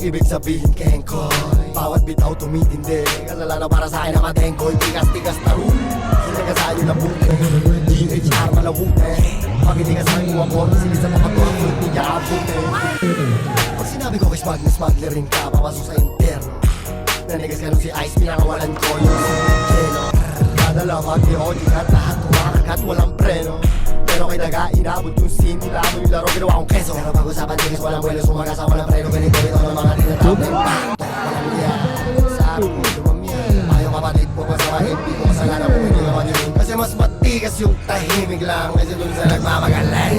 ibig sabihin kengkoy. Bawat bitaw tumitindi, kasalanan para sa akin na matengkoy. Tigas-tigas na rin, sinagasaan yun na buti. DHR malawute, pag hindi ka sa akin umabot, silid sa papatuwa ko, hindi ka abuti. Pag sinabi ko kay smuggler rin ka, papasok sa interno. Nanigas ka nung si Ice, pinakawalan ko yung keno. Kada lamag ni Odi at lahat kumakagat, walang preno. Pero kay daga, inabot yung scene, nilamo yung laro, ginawa kong keso. Pero pag-usapan tigis, walang buwelo, sumagasa, walang preno. Ganito ito ng mga rinatapin. Walang liya, sa araw ko, lumamya. Ayaw kapatid po pa sa mahit, di ko kasalanan kung hindi naman yun. Kasi mas matigas yung tahimik lang, kasi dun sa nagmamagaling.